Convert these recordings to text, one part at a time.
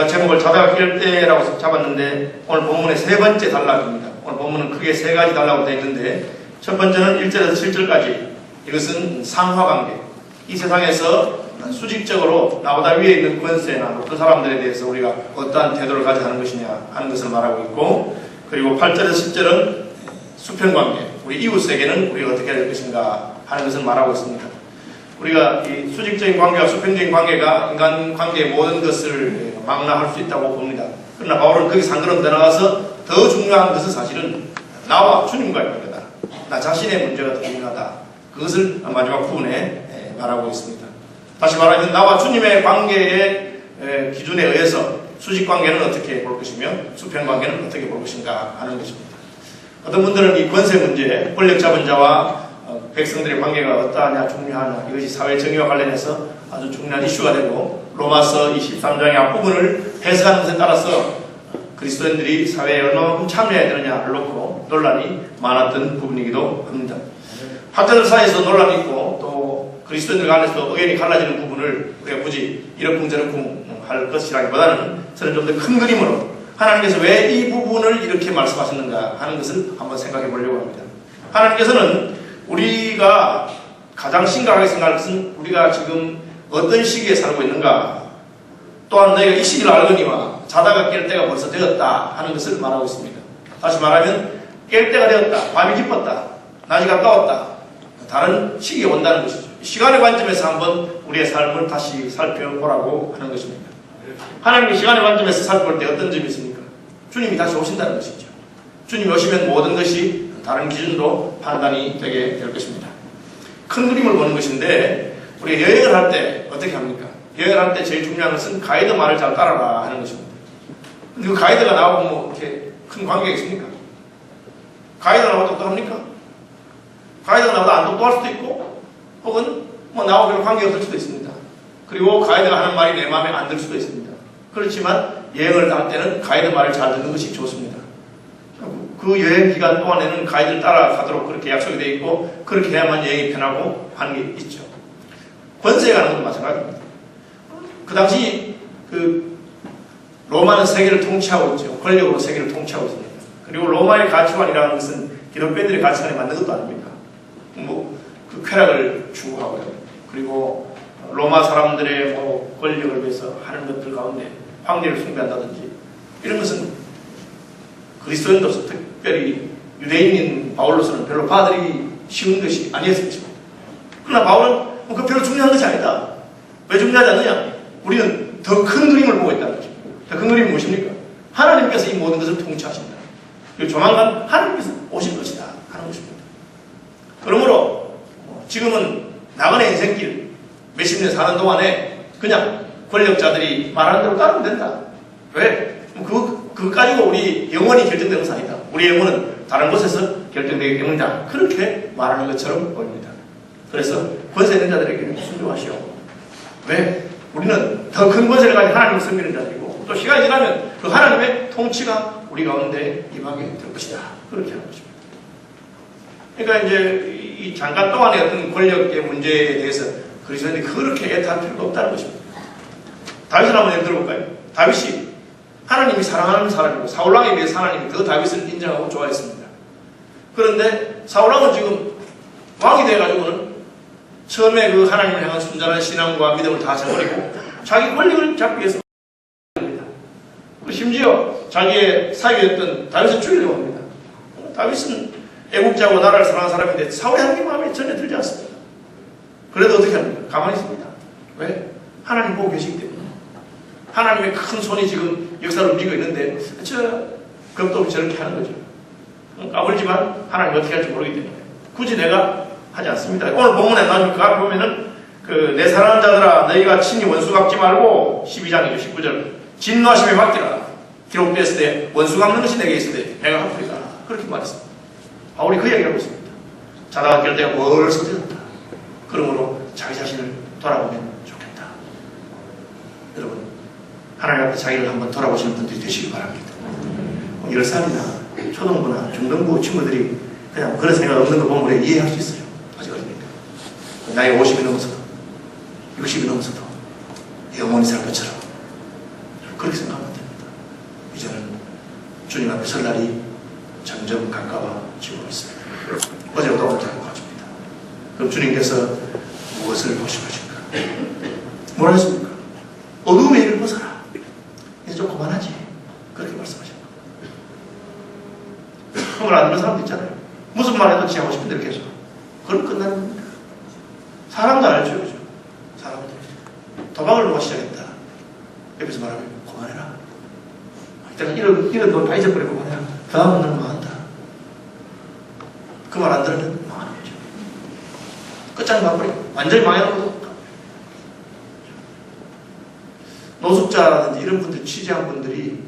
제가 제목을 자다가 깰 때라고 잡았는데 오늘 본문의 세 번째 단락입니다. 오늘 본문은 크게 세 가지 단락으로 되어 있는데 첫 번째는 1절에서 7절까지 이것은 상하관계. 이 세상에서 수직적으로 나보다 위에 있는 권세나 높은 사람들에 대해서 우리가 어떠한 태도를 가져야 하는 것이냐 하는 것을 말하고 있고, 그리고 8절에서 10절은 수평관계, 우리 이웃에게는 우리가 어떻게 해야 될 것인가 하는 것을 말하고 있습니다. 우리가 이 수직적인 관계와 수평적인 관계가 인간 관계의 모든 것을 망라할 수 있다고 봅니다. 그러나 바울은 거기서 한 걸음 더 나가서 더 중요한 것은 사실은 나와 주님과의 관계다. 나 자신의 문제가 더 중요하다. 그것을 마지막 부분에 말하고 있습니다. 다시 말하면 나와 주님의 관계의 기준에 의해서 수직관계는 어떻게 볼 것이며 수평관계는 어떻게 볼 것인가 하는 것입니다. 어떤 분들은 이 권세 문제, 권력 잡은 자와 백성들의 관계가 어떠하냐 중요하냐 이것이 사회 정의와 관련해서 아주 중요한 이슈가 되고, 로마서 23장의 앞부분을 해석하는 것에 따라서 그리스도인들이 사회에 얼마만큼 참여해야 되느냐를 놓고 논란이 많았던 부분이기도 합니다. 학자들 사이에서 논란이 있고 또 그리스도인들 간에서도 의견이 갈라지는 부분을 우리가 굳이 이러쿵저러쿵 할 것이라기보다는 저는 좀 더 큰 그림으로 하나님께서 왜 이 부분을 이렇게 말씀하셨는가 하는 것을 한번 생각해 보려고 합니다. 하나님께서는 우리가 가장 심각하게 생각할 것은 우리가 지금 어떤 시기에 살고 있는가, 또한 너희가 이 시기를 알거니와 자다가 깰 때가 벌써 되었다 하는 것을 말하고 있습니다. 다시 말하면 깰 때가 되었다, 밤이 깊었다, 낮이 가까웠다, 다른 시기가 온다는 것이죠. 시간의 관점에서 한번 우리의 삶을 다시 살펴보라고 하는 것입니다. 하나님이 시간의 관점에서 살펴볼 때 어떤 점이 있습니까? 주님이 다시 오신다는 것이죠. 주님이 오시면 모든 것이 다른 기준으로 판단이 되게 될 것입니다. 큰 그림을 보는 것인데, 우리가 여행을 할 때 어떻게 합니까? 여행을 할 때 제일 중요한 것은 가이드 말을 잘 따라라 하는 것입니다. 근데 그 가이드가 나하고 뭐 이렇게 큰 관계가 있습니까? 가이드가 나보다 똑똑합니까? 가이드가 나보다 안 똑똑할 수도 있고, 혹은 뭐 나하고 별로 관계가 없을 수도 있습니다. 그리고 가이드가 하는 말이 내 마음에 안 들 수도 있습니다. 그렇지만 여행을 할 때는 가이드 말을 잘 듣는 것이 좋습니다. 그 여행 기간 동안에는 가이드를 따라가도록 그렇게 약속이 되어 있고, 그렇게 해야만 여행이 편하고 하는 게 있죠. 권세에 가는 것도 마찬가지입니다. 그 당시 로마는 세계를 통치하고 있죠. 권력으로 세계를 통치하고 있습니다. 그리고 로마의 가치관이라는 것은 기독교인들의 가치관에 맞는 것도 아닙니다. 그 쾌락을 추구하고요. 그리고 로마 사람들의 권력을 위해서 하는 것들 가운데 황제를 숭배한다든지 이런 것은 그리스도인으로서, 특별히 유대인인 바울로서는 별로 받아들이기 쉬운 것이 아니었을 것입니다. 그러나 바울은 그 별로 중요한 것이 아니다. 왜 중요하지 않느냐? 우리는 더 큰 그림을 보고 있다는 것입니다. 더 큰 그림이 무엇입니까? 하나님께서 이 모든 것을 통치하신다. 그리고 조만간 하나님께서 오실 것이다 하는 것입니다. 그러므로 지금은 나만의 인생길 몇십 년 사는 동안에 그냥 권력자들이 말하는 대로 따르면 된다. 왜? 그거 가지고 우리 영혼이 결정되는 것은 아니다. 우리 영혼은 다른 곳에서 결정되기 때문이다. 그렇게 말하는 것처럼 보입니다. 그래서 권세 있는 자들에게는 순종하시오. 왜? 우리는 더 큰 권세를 가진 하나님을 섬기는 자들이고, 또 시간이 지나면 그 하나님의 통치가 우리 가운데 임하게 될 것이다. 그렇게 하는 것입니다. 그러니까 이제 이 잠깐 동안의 어떤 권력의 문제에 대해서 그리스도인들이 그렇게 애타할 필요가 없다는 것입니다. 다윗을 한번 예를 들어볼까요? 다윗이 하나님이 사랑하는 사람이고 사울왕에 비해서 하나님이 더 다윗을 인정하고 좋아했습니다. 그런데 사울왕은 지금 왕이 돼가지고는 처음에 그 하나님을 향한 순전한 신앙과 믿음을 다 저버리고 자기 권력을 잡기 위해서 합니다. 심지어 자기의 사위였던 다윗을 죽이려고 합니다. 다윗은 애국자고 나라를 사랑하는 사람인데 사울의 하나님 마음에 전혀 들지 않습니다. 그래도 어떻게 합니까? 가만히 있습니다. 왜? 하나님 보고 계시기 때문에. 하나님의 큰 손이 지금 역사를 움직이고 있는데 겁도 없이 저렇게 하는 거죠. 까불지만 하나님 어떻게 할지 모르기 때문에 굳이 내가 하지 않습니다. 오늘 본문에 나중에 그 앞에 보면은 내 사랑하는 자들아 너희가 친히 원수 갚지 말고 12장이죠. 19절 진노하심에 맡기라. 기록되었을 때 원수 갚는 것이 내게 있을 때 내가 갚으리라. 그렇게 말했습니다. 바울이 그 이야기를 하고 있습니다. 자다가 깰 때가 벌써 되었다. 그러므로 자기 자신을 돌아보면 좋겠다. 여러분 하나님 앞에 자기를 한번 돌아보시는 분들이 되시기 바랍니다. 10살이나 초등부나 중등부 친구들이 그냥 그런 생각 없는 거 보면 우리가 이해할 수 있어요. 아직 어립니다. 나이 50이 넘어서도 60이 넘어서도 영원히 살 것처럼 그렇게 그렇게 생각하면 됩니다. 이제는 주님 앞에 설 날이 점점 가까워지고 있습니다. 어제보다 오늘 더 가집니다. 그럼 주님께서 무엇을 보시고 하실까? 뭐라 했습니까? 어두움의 일을 벗어라. 이제 좀 그만하지. 그렇게 말씀하셨고. 그걸 안 듣는 사람도 있잖아요. 무슨 말 해도 지하고 싶은데 이렇게 해서. 그럼 끝나는 겁니다. 사람도 알죠. 그죠? 사람도. 도박을 누가 시작했다. 옆에서 말하면 그만해라. 이때는 이런 돈 다 잊어버리고 그만해라. 다음은 너는 망한다. 그 말 안 들으면 망하는 거죠. 끝장이 망버리고 완전히 망해놓고도 노숙자라든지 이런 분들, 취재한 분들이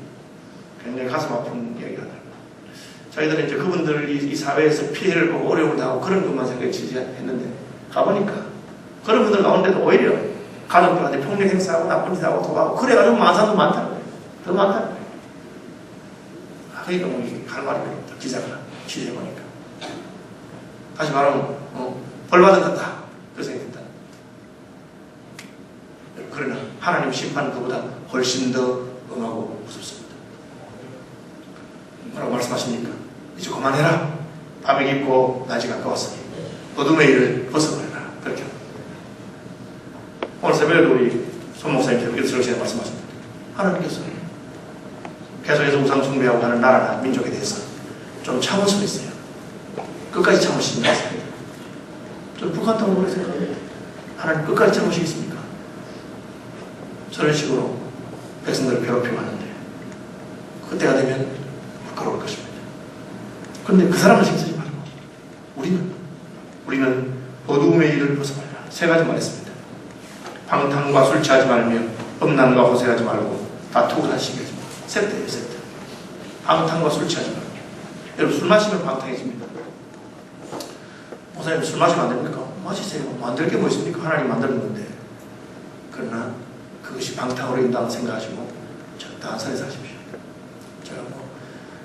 굉장히 가슴 아픈 이야기가 나요. 저희들은 이제 그분들이 이 사회에서 피해를 보고 어려움을 당하고 그런 것만 생각해 취재했는데 가보니까 그런 분들 나오는데도 오히려 가족들한테 폭력 행사하고 나쁜 짓 하고 도박하고 그래가지고 망한 사람도 많다는 거예요. 더 많다는 거예요. 그러니까 뭐 할 말이 없다. 기자가 취재해보니까. 다시 말하면 벌 받은 것다. 그 생각이 든다. 그러나 하나님 심판은 그보다 훨씬 더 엄하고 무섭습니다. 뭐라고 말씀하십니까? 이제 그만해라. 밤이 깊고 낮이 가까웠으니 어둠의 일을 벗어버려라. 그렇게 합니다. 오늘 새벽에도 우리 손 목사님께서 기도스러우시게 말씀하십니다. 하나님께서 계속해서 우상 숭배하고 하는 나라나 민족에 대해서 좀 참으시고 있어요. 끝까지 참으시는 말씀입니다. 저는 북한통을 그렇게 생각합니다. 하나님 끝까지 참으시겠습니까? 저런 식으로 백성들을 괴롭히고 하는데 그때가 되면 부끄러울 것입니다. 그런데 그 사람을 신경 쓰지 말고 우리는 어두움의 일을 벗어버려라. 세 가지 말했습니다. 방탕과 술 취하지 말며 음란과 호색하지 말고 다투고 다시게 하지 말고 세트예요. 세트. 방탕과 술 취하지 말고. 여러분 술 마시면 방탕해집니다. 목사님 술 마시면 안 됩니까? 마시세요. 만들 게 뭐 있습니까? 하나님 만드는 건데. 그러나 그것이 방탕으로 인도하는 생각하시고 적당한 선에서 하십시오. 제가 뭐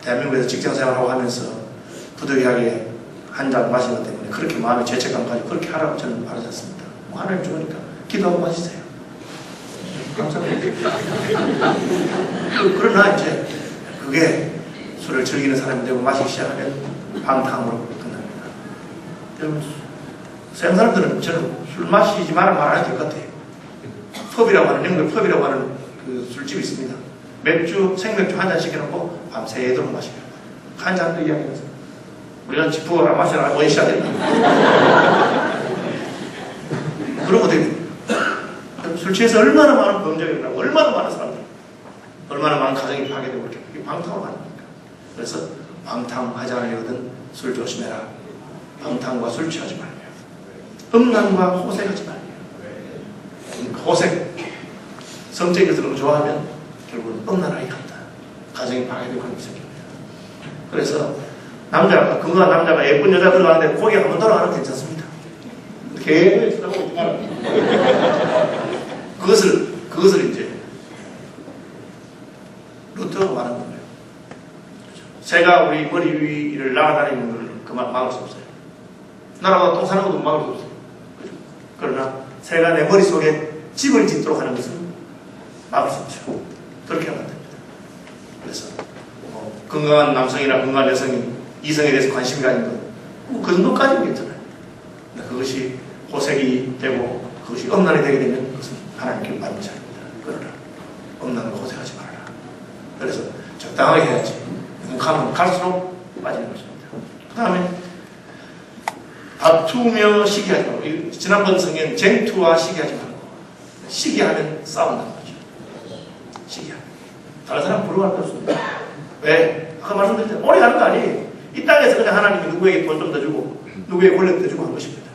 대한민국에서 직장생활하고 하면서 부득이하게 한 잔 마신 것 때문에 그렇게 마음에 죄책감 가지고 그렇게 하라고 저는 바라지 않습니다. 뭐 하나님 좋으니까 기도하고 마시세요. 감사합니다. 그러나 이제 그게 술을 즐기는 사람이 되고 마시기 시작하면 방탕으로 끝납니다. 여러분 서양 사람들은 저는 술 마시지 마라 말아야 될 것 같아요. 펍이라고 하는 영국 펍이라고 하는 그 술집이 있습니다. 맥주, 생맥주 한 잔 시켜놓고 밤새도록 마시고 한 잔도 이야기해서 우리가 지푸어라 마셔라 원시야 된다. 그러고 되게 술 취해서 얼마나 많은 범죄가 일어나고 얼마나 많은 사람들 얼마나 많은 가정이 파괴되고 그렇게 그게 방탕으로 가는 겁니까? 그래서 방탕하지 않으려거든 술 조심해라. 방탕과 술 취하지 말며 음란과 호색하지 말며 호색 성적인 것을 너무 좋아하면 결국은 음란하게 간다. 가정이 파괴되고 그런 게 생깁니다. 그래서 남자가 건강한 남자가 예쁜 여자 들어가는데 고개 한번 돌아가면 괜찮습니다. 계속 쳐다보고 있지 말아요. 그것을 이제 루터가 말한 거예요. 새가 우리 머리 위를 날아다니는 걸 그만 막을 수 없어요. 날아가 똥 사는 것도 막을 수 없어요. 그러나 새가 내 머릿속에 집을 짓도록 하는 것은 막을 수 없죠. 그렇게 하면 됩니다. 그래서 건강한 남성이나 건강한 여성이 이성에 대해서 관심이 가진 것, 그 정도까지는 괜찮아요. 그것이 호색이 되고 그것이 음란이 되게 되면 그것은 하나님께 맞는 자입니다. 그러나 음란과 호색하지 말아라. 그래서 적당하게 해야지. 가면 갈수록 빠지는 것입니다. 그 다음에 다투며 시기하지 말고, 지난번 성경 쟁투와 시기하지 말고, 시기하면 싸운다는 거죠. 시기하면 다른 사람 부러워할 거 없습니다. 왜? 아까 말씀드렸잖아요. 오래 가는 거 아니에요. 이 땅에서 그냥 하나님이 누구에게 돈 좀 더 주고 누구에게 권력 더 주고 한 것입니다.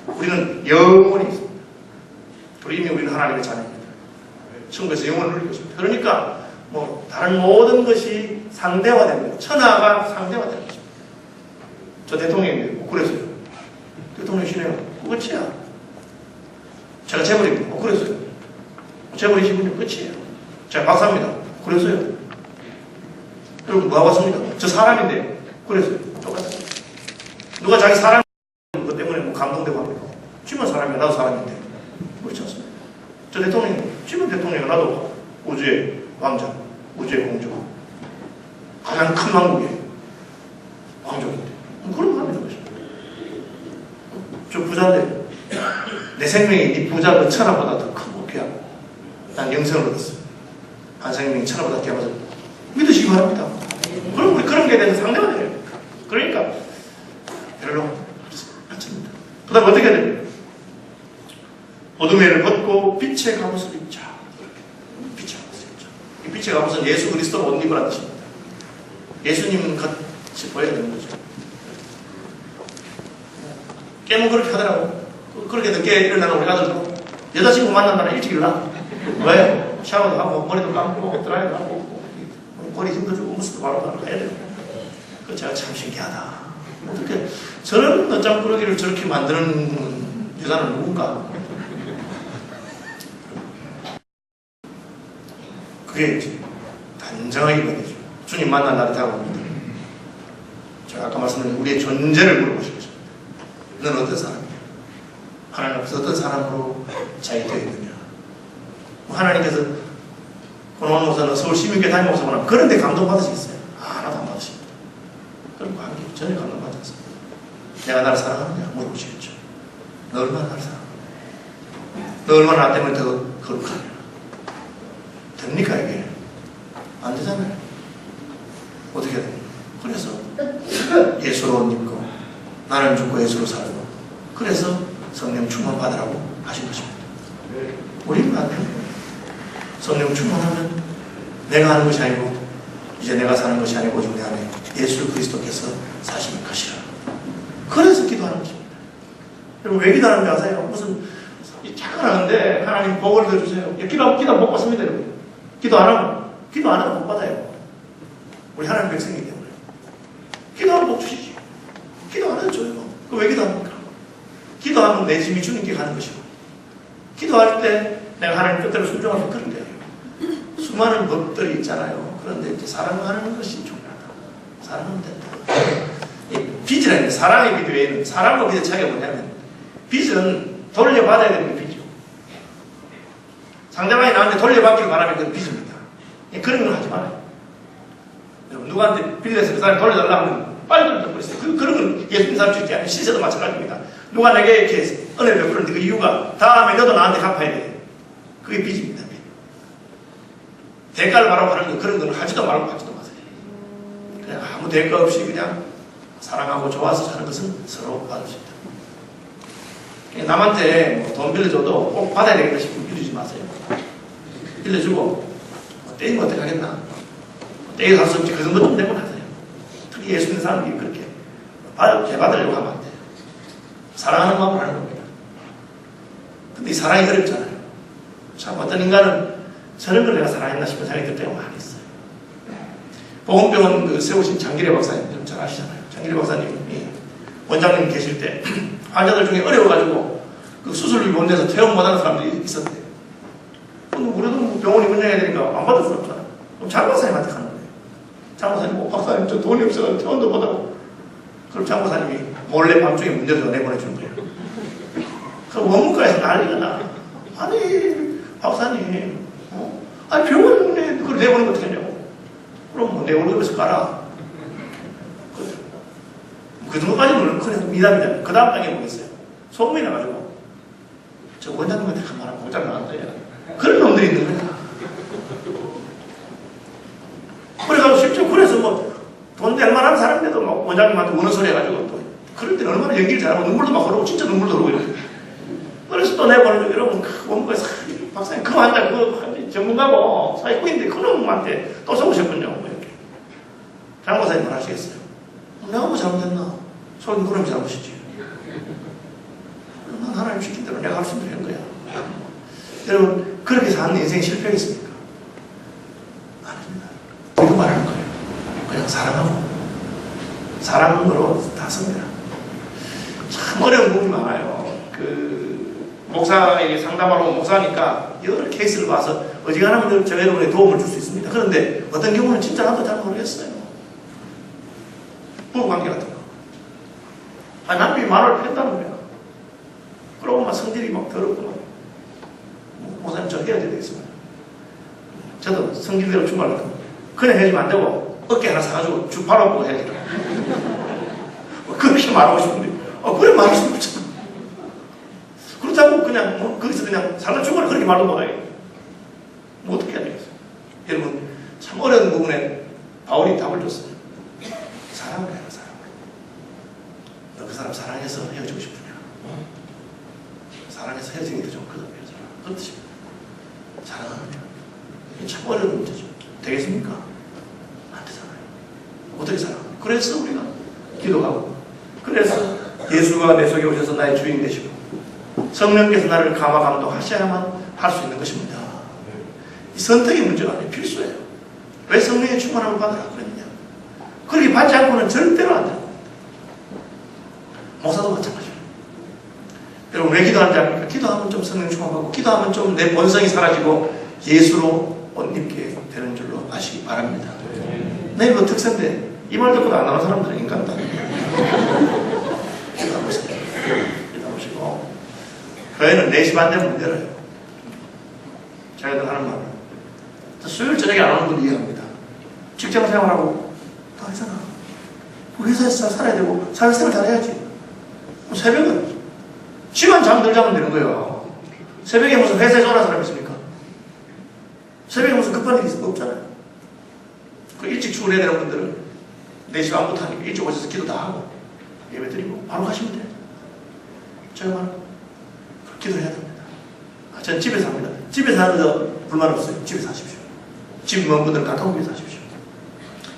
우리는 영원히 있습니다. 우리는 하나님의 자녀입니다. 천국에서 영원을 누릴 것입니다. 그러니까 뭐 다른 모든 것이 상대화됩니다. 천하가 상대화되는 것입니다. 저 대통령인데 그랬어요. 대통령이시네요. 끝이야. 제가 재벌입니다. 그랬어요. 재벌이시군요. 끝이에요. 제가 박사입니다. 그랬어요. 여러분 뭐하고 왔습니까? 저 사람인데 그랬어요. 똑같아요. 누가 자기 사람 것 때문에 뭐 감동되고 합니까? 쥐면 사람이야. 나도 사람인데 그렇지 않습니까? 저 대통령 쥐면 대통령이야. 나도 우주에 왕자, 우주의 공주, 가장 큰 왕국의 왕족인데 그런 거 합니다. 저 부자인데 내 생명이 네 부자 그 천하보다 더 크고 귀하고 난 영생을 얻었어. 한 생명이 천하보다 귀하면서 믿으시기 바랍니다. 그럼 우리 그런 게 대해서 상대가 돼요. 그러니까 별로 맞습니다. 그 다음 어떻게 해야 됩니까? 어둠의 해를 벗고 빛의 갑옷을 입자. 빛의 갑옷을 입자. 이 빛의 갑옷은 예수 그리스도를 옷 입으라는 뜻입니다. 예수님은 같이 보여야 되는 거죠. 깨면 그렇게 하더라고. 그렇게 늦게 일어나는 우리 아들도 여자친구 만난다면 일찍 일어나. 왜? 샤워도 하고 머리도 감고 드라이도 하고 머리 힘도 주고 무스도 바로 가야 돼요. 그 제가 참 신기하다. 어떻게 저런 늦잠꾸러기를 저렇게 만드는 여자는 누군가? 그게 이제 단정하게 말이죠. 주님 만난 날이 다가옵니다. 제가 아까 말씀드린 우리의 존재를 물어보시는 것입니다. 너는 어떤 사람이야? 하나님 앞에서 어떤 사람으로 자기 되어 있느냐? 하나님께서 권원 목사는 서울 시민교회 담임 목사구나 그런 데 감동받으시겠어요? 하나도 안 받으십니다. 그런 관계 전혀 감동받지 않습니다. 내가 나를 사랑하느냐? 물어보시겠죠. 너 얼마나 나를 사랑하느냐? 너 얼마나 나 때문에 더 거룩하냐? 됩니까 이게? 안 되잖아요. 어떻게 해야 됩니까? 그래서 예수로 옷 입고 나는 죽고 예수로 살고 그래서 성령 충만 받으라고 하신 것입니다. 우리는 안 돼요. 성령 충만하면 내가 하는 것이 아니고 이제 내가 사는 것이 아니고 우리 안에 예수 그리스도께서 사시는 것이라. 그래서 기도하는 것입니다. 여러분 왜 기도하는지 아세요? 무슨 착각하는데 하나님 복을 더 주세요. 기도 못 받습니다. 여러분. 기도 안 하면 못 받아요. 우리 하나님 백성이기 때문에. 기도하면 복 주시지. 기도 안 해도 줘요. 그럼 왜 기도합니까? 기도하면 내 짐이 주님께 가는 것이고 기도할 때 내가 하나님 뜻대로 순종하면 그런 거예요. 수많은 법들이 있잖아요. 그런데 이제 사랑하는 것이 중요하다. 사랑하면 된다. 빚이라는 게 사랑의 빚 외에는 사랑과 빚의 차이가 뭐냐면 빚은 돌려받아야 되는 게 빚이죠. 상대방이 나한테 돌려받기를 바라면 그건 빚입니다. 그런 건 하지 말아요. 여러분 누구한테 빌려서 그 사람이 돌려달라 하면 빨리 돌려버리세요. 그런 건 예수님 사람 수 있지 않아요. 시세도 마찬가지입니다. 누가 내게 이렇게 은혜를 베푸는데 그 이유가 다음에 너도 나한테 갚아야 돼. 그게 빚입니다. 대가를 바라고 하는 건 그런 건 하지도 말고 하지도 마세요. 그냥 아무 대가 없이 그냥 사랑하고 좋아서 사는 것은 서로 받으십니다. 남한테 뭐 돈 빌려줘도 꼭 받아야 되겠다 싶으면 빌려주지 마세요. 빌려주고 떼이면 어떻게 하겠나? 떼이 살 수 없지. 그 정도 좀 내고 나세요. 특히 예수 믿는 사람들이 그렇게 받으려고 하면 안 돼요. 사랑하는 마음으로 하는 겁니다. 근데 이 사랑이 어렵잖아요. 참 어떤 인간은 저런 걸 내가 사랑했나 싶은 생각이 들 때가 많이 있어요. 보건병원 세우신 장기래 박사님 잘 아시잖아요. 장기래 박사님이 원장님 계실 때 환자들 중에 어려워가지고 그 수술을 원해서 퇴원 못하는 사람들이 있었대요. 우리도 병원이 운영해야 되니까 안 받을 수 없잖아요. 그럼 장 박사님한테 가는 거예요. 장 박사님, 박사님 저 돈이 없어서 퇴원도 못하고. 그럼 장 박사님이 몰래 밤중에 문제도 내보내주는 거예요. 그럼 원문과에서 난리가 나. 아니 박사님, 아니 병원에 그걸 내보내면 어떻게 하냐고. 그럼 뭐 내 월급에서 가라. 그 정도까지는 그냥 미담이잖아요. 그 다음 단계 뭐겠어요? 소문이 나가지고 저 원장님한테 한 말하면 공장 나간대요. 그런 놈들이 있는 거야. 그래가지고 실제 그래서 뭐 돈 낼 만한 사람인데도 막 원장님한테 우는 소리 해가지고 또 그럴 때는 얼마나 연기를 잘하고 눈물도 막 흐르고 진짜 눈물도 흐르고 이렇게. 그래서 또 내보내고 여러분 원고에서 박사님 그 환자 그 전문가고 사회꾼인데 그놈한테 또 쏘셨군요. 뭐 이렇게. 장모사님 뭘 하시겠어요? 내가 뭐 잘못했나? 속인 그놈이 잘못이지. 난 하나님 시킨 대로 내가 할 수 있는 거야. 여러분 그렇게 사는 인생이 실패하겠습니까? 아닙니다. 이거 말하는 거예요. 그냥 사랑하고 사랑으로 다 섭니다. 참 어려운 부분이 많아요. 그 목사에게 상담하러 목사니까 여러 케이스를 봐서 어지간하면 저 여러분의 도움을 줄 수 있습니다. 그런데 어떤 경우는 진짜 나도 잘 모르겠어요. 부부관계 같은 거. 남편이 말을 했다는 거야. 그러고 막 성질이 막 더럽고 막 목사님 저 헤어져야 되겠습니다. 저도 성질대로 충고하거든. 그냥 헤어지면 안 되고 어깨 하나 사가지고 쭉 바라보고 헤어지라. 그렇게 말하고 싶은데 그래 말할 수 없잖아. 그렇다고 그냥 거기서 그냥 살다 죽어라 그렇게 말도 못하게 뭐 어떻게 해야 되겠어. 여러분 참 어려운 부분에 바울이 답을 줬어요. 사랑을 해라. 사랑을. 너 그 사람 사랑해서 헤어지고 싶으냐? 사랑해서 헤어지는 게 더 좋거든. 그런 뜻입니다. 사랑하는 게 참 어려운 문제죠. 되겠습니까? 안 되잖아요. 어떻게 사랑합니까? 그래서 우리가 기도하고, 그래서 예수가 내 속에 오셔서 나의 주인 되시고 성령께서 나를 감화 감독하셔야만 할 수 있는 것입니다. 이 선택의 문제가 아니에요. 필수예요. 왜 성령의 충만함을 받으라 그랬느냐? 그렇게 받지 않고는 절대로 안 돼요. 목사도 마찬가지예요. 여러분 왜 기도하는지 압니까? 기도하면 좀 성령 충만받고, 기도하면 좀 내 본성이 사라지고 예수로 옷 입게 되는 줄로 아시기 바랍니다. 네, 이거 특성인데 이 말 듣고도 안 나오는 사람들은 인간다. 기도하보세요. 기도하시고 교회는 4시 반 되면 문 열어요. 제가 하는 말은 수요일 저녁에 안 오는 분 이해합니다. 직장 생활하고 다 하잖아. 회사에서 살아야 되고 사회생활 잘해야지. 새벽은 시간 잠들자면 되는 거예요. 새벽에 무슨 회사에 전화 사람 있습니까? 새벽에 무슨 급한 일이 없잖아요. 그 일찍 출근해야 되는 분들은 4시 반부터 하니까 일찍 오셔서 기도 다 하고 예배 드리고 바로 가시면 돼요. 제가 말은 기도해야 됩니다. 전 집에서 합니다. 집에서 하는 거 불만 없어요. 집에서 하십시오. 집 먼 분들은 가까운 곳에서 하십시오.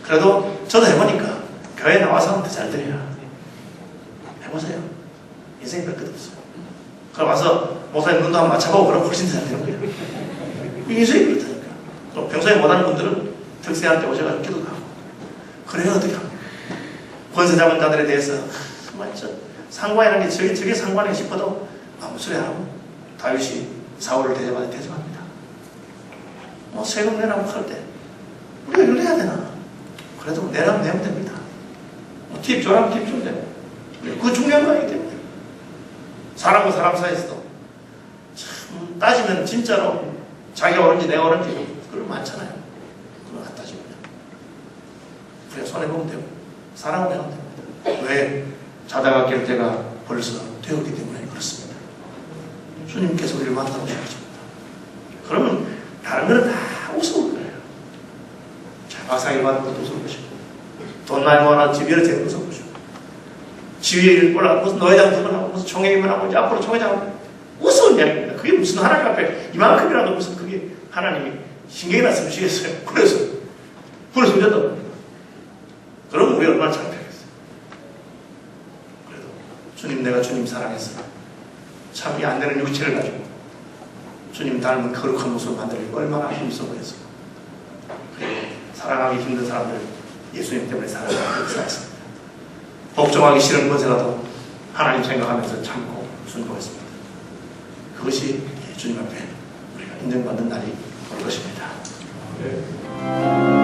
그래도 저도 해보니까 교회 나와서 하면 더 잘 드려요. 해보세요. 인생이 별 것 없어요. 그럼 와서 목사님 눈도 한번 맞춰보고 그럼 훨씬 더 잘 되는 거예요. 인생이 그렇다니까. 또 평소에 못하는 분들은 특세할 때 오셔가지고 기도도 하고. 그래야 어떻게 합니까? 권세 잡은 자들에 대해서 정말 상관이라는 게 저게 상관이 싶어도 아무 소리 안 하고 다윗이 사울을 대접합니다. 뭐 세금 내라고 할 때 우리가 이걸 내야 되나? 그래도 내라면 내면 됩니다. 뭐 팁 줘라면 팁 주면 되고. 그거 중요한 거 아니기 때문에. 사람과 사람 사이에서도 참 따지면 진짜로 자기가 옳은지 내가 옳은지 그런 거 많잖아요. 그거 안 따지면 그냥 손해보면 되고 사랑을 하면 됩니다. 왜? 자다가 깰 때가 벌써 되었기 때문에 그렇습니다. 주님께서 우리를 만나고 싶으십니다. 그러면 다른 거는 다 우스울 거예요. 박사기 받은 것도 우스울 것이고 돈 많이 모아놓은 집 여러 채도 우스울 것이고 지위를 올라가 무슨 노회장 두번하고 무슨 총회의만 하고 이제 앞으로 총회장 우스운 이야기입니다. 그게 무슨 하나님 앞에 이만큼이라도 무슨 그게 하나님이 신경이나 쓰시겠어요. 그래서 문제도 없습니다. 그러면 우리 얼마나 창피하겠어요. 그래도 주님 내가 주님 사랑해서 참 이 안 되는 육체를 가지고 주님 닮은 거룩한 모습을 만들려고 얼마나 힘써 보였어요. 사랑하기 힘든 사람들 예수님 때문에 사랑하고 살았습니다. 복종하기 싫은 것이라도 하나님 생각하면서 참고 순종했습니다. 그것이 주님 앞에 우리가 인정받는 날이 올 것입니다. 네.